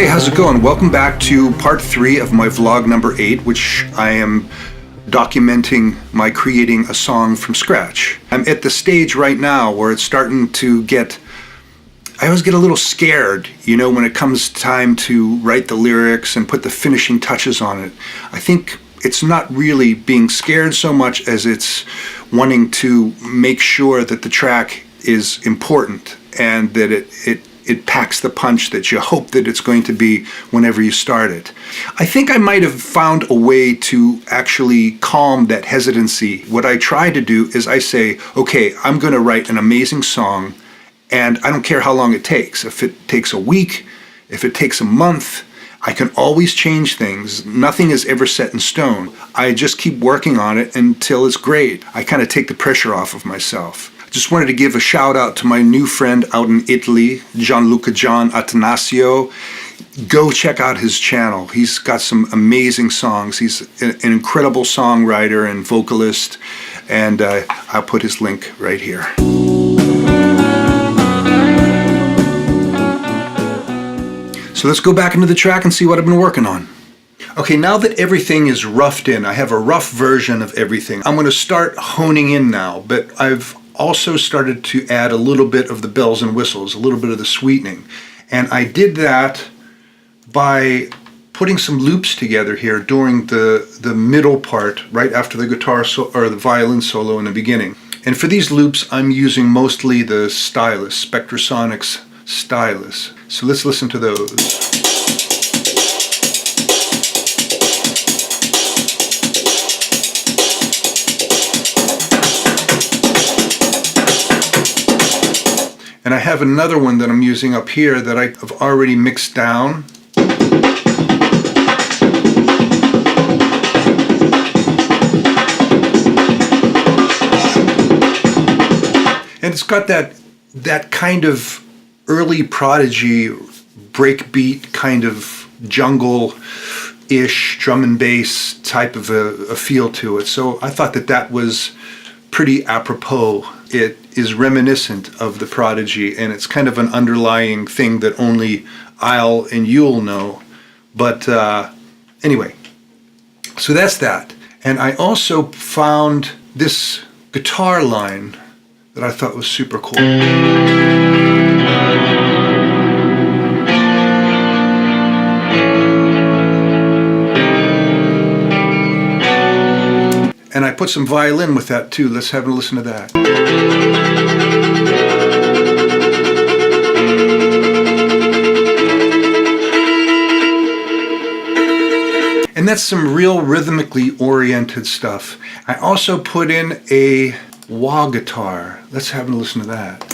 Hey, how's it going? Welcome back to part 3 of my vlog number 8, which I am documenting my creating a song from scratch. I'm at the stage right now where it's starting to I always get a little scared, you know, when it comes time to write the lyrics and put the finishing touches on it. I think it's not really being scared so much as it's wanting to make sure that the track is important and that it packs the punch that you hope that it's going to be whenever you start it. I think I might have found a way to actually calm that hesitancy. What I try to do is I say, okay, I'm going to write an amazing song, and I don't care how long it takes. If it takes a week, if it takes a month, I can always change things. Nothing is ever set in stone. I just keep working on it until it's great. I kind of take the pressure off of myself. Just wanted to give a shout out to my new friend out in Italy, Gianluca John Atanasio. Go check out his channel. He's got some amazing songs. He's an incredible songwriter and vocalist, and I'll put his link right here. So let's go back into the track and see what I've been working on. Okay, now that everything is roughed in, I have a rough version of everything. I'm going to start honing in now, but I've also started to add a little bit of the bells and whistles, a little bit of the sweetening. And I did that by putting some loops together here during the middle part, right after the guitar or the violin solo in the beginning. And for these loops, I'm using mostly the stylus, Spectrasonics stylus. So let's listen to those. And I have another one that I'm using up here that I've already mixed down. And it's got that kind of early Prodigy breakbeat kind of jungle-ish drum and bass type of a feel to it. So I thought that was pretty apropos. It is reminiscent of the Prodigy, and it's kind of an underlying thing that only I'll and you'll know. But anyway, so that's that. And I also found this guitar line that I thought was super cool. And I put some violin with that too. Let's have a listen to that. And that's some real rhythmically oriented stuff. I also put in a wah guitar. Let's have a listen to that.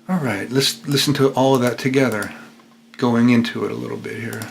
All right, let's listen to all of that together, going into it a little bit here.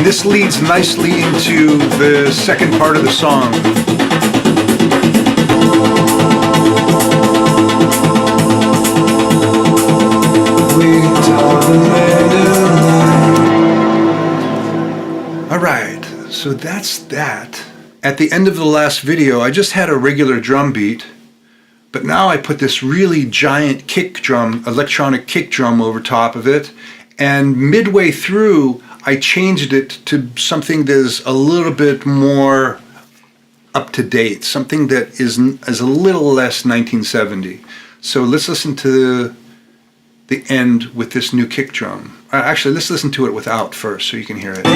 This leads nicely into the second part of the song. All right, so that's that. At the end of the last video, I just had a regular drum beat, but now I put this really giant kick drum, electronic kick drum over top of it, and midway through, I changed it to something that is a little bit more up to date, something that is a little less 1970. So let's listen to the end with this new kick drum. Actually, let's listen to it without first so you can hear it.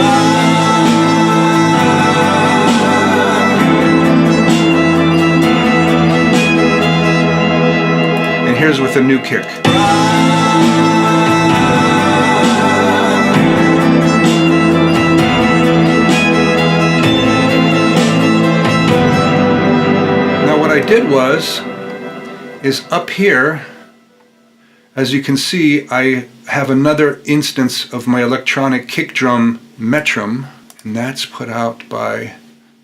And here's with a new kick. did is up here, as you can see, I have another instance of my electronic kick drum Metrum, and that's put out by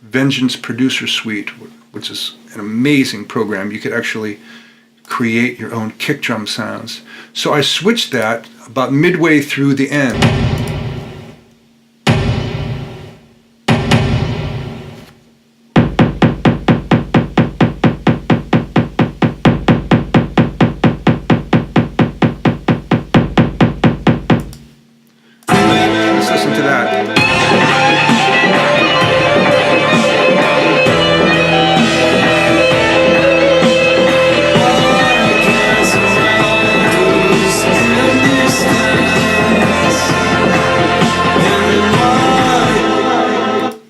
Vengeance Producer Suite, which is an amazing program. You could actually create your own kick drum sounds. So I switched that about midway through the end. Let's listen to that.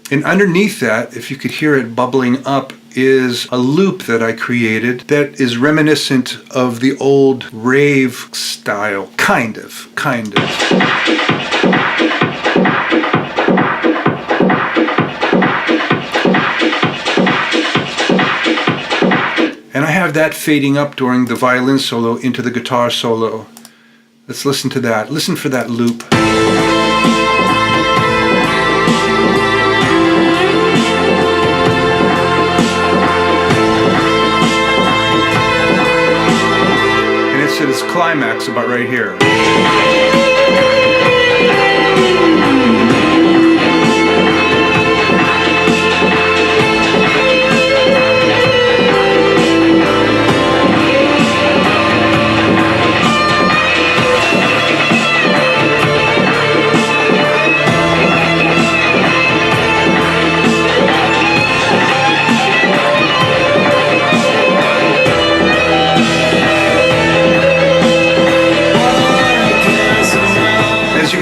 And underneath that, if you could hear it bubbling up, is a loop that I created that is reminiscent of the old rave style. Kind of. And I have that fading up during the violin solo into the guitar solo. Let's listen to that. Listen for that loop. At its climax about right here.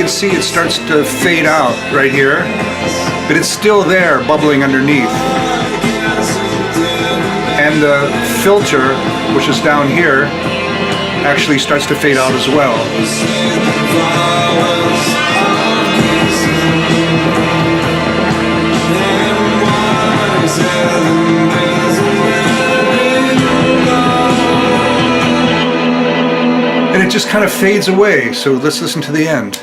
See, it starts to fade out right here, but it's still there bubbling underneath. And the filter, which is down here, actually starts to fade out as well. And it just kind of fades away, so let's listen to the end.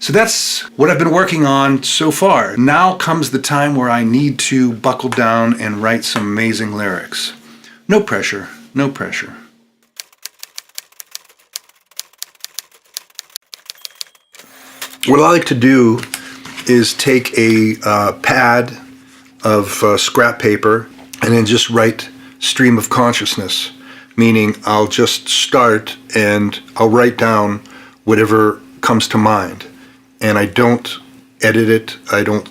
So that's what I've been working on so far. Now comes the time where I need to buckle down and write some amazing lyrics. No pressure, no pressure. What I like to do is take a pad of scrap paper and then just write stream of consciousness, meaning I'll just start and I'll write down whatever comes to mind. And I don't edit it, I don't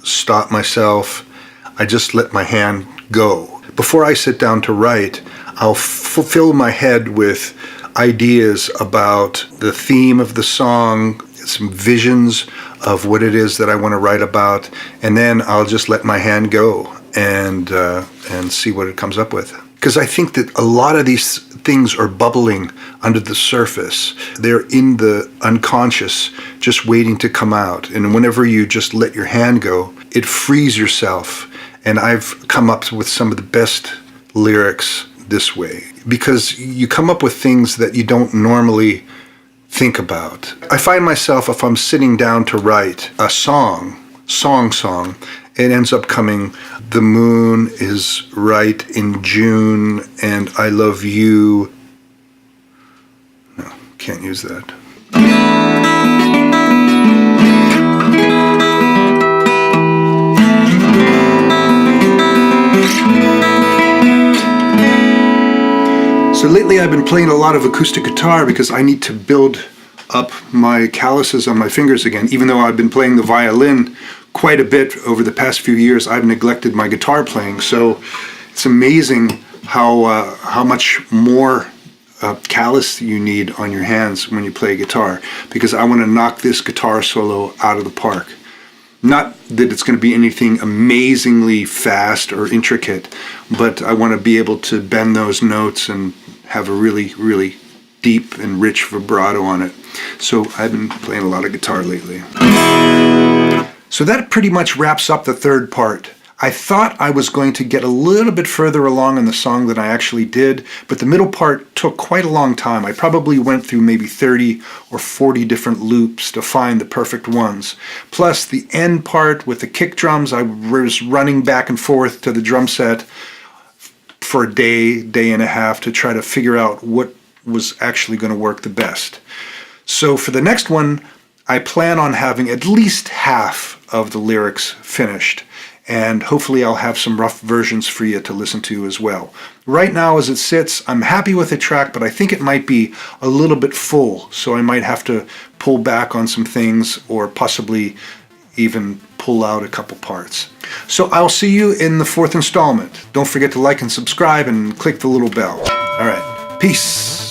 stop myself, I just let my hand go. Before I sit down to write, I'll fill my head with ideas about the theme of the song, some visions of what it is that I want to write about, and then I'll just let my hand go and see what it comes up with. Because I think that a lot of these things are bubbling under the surface. They're in the unconscious, just waiting to come out. And whenever you just let your hand go, it frees yourself. And I've come up with some of the best lyrics this way. Because you come up with things that you don't normally think about. I find myself, if I'm sitting down to write a song, it ends up coming, the moon is right in June, and I love you. No, can't use that. So lately I've been playing a lot of acoustic guitar because I need to build up my calluses on my fingers again. Even though I've been playing the violin quite a bit over the past few years, I've neglected my guitar playing. So it's amazing how much more callus you need on your hands when you play guitar, because I want to knock this guitar solo out of the park. Not that it's going to be anything amazingly fast or intricate, but I want to be able to bend those notes and have a really, really deep and rich vibrato on it. So I've been playing a lot of guitar lately. So that pretty much wraps up the third part. I thought I was going to get a little bit further along in the song than I actually did, but the middle part took quite a long time. I probably went through maybe 30 or 40 different loops to find the perfect ones. Plus the end part with the kick drums, I was running back and forth to the drum set for a day, day and a half to try to figure out what was actually going to work the best. So for the next one, I plan on having at least half of the lyrics finished. And hopefully I'll have some rough versions for you to listen to as well. Right now as it sits, I'm happy with the track, but I think it might be a little bit full, so I might have to pull back on some things or possibly even pull out a couple parts. So I'll see you in the fourth installment. Don't forget to like and subscribe and click the little bell. All right, peace.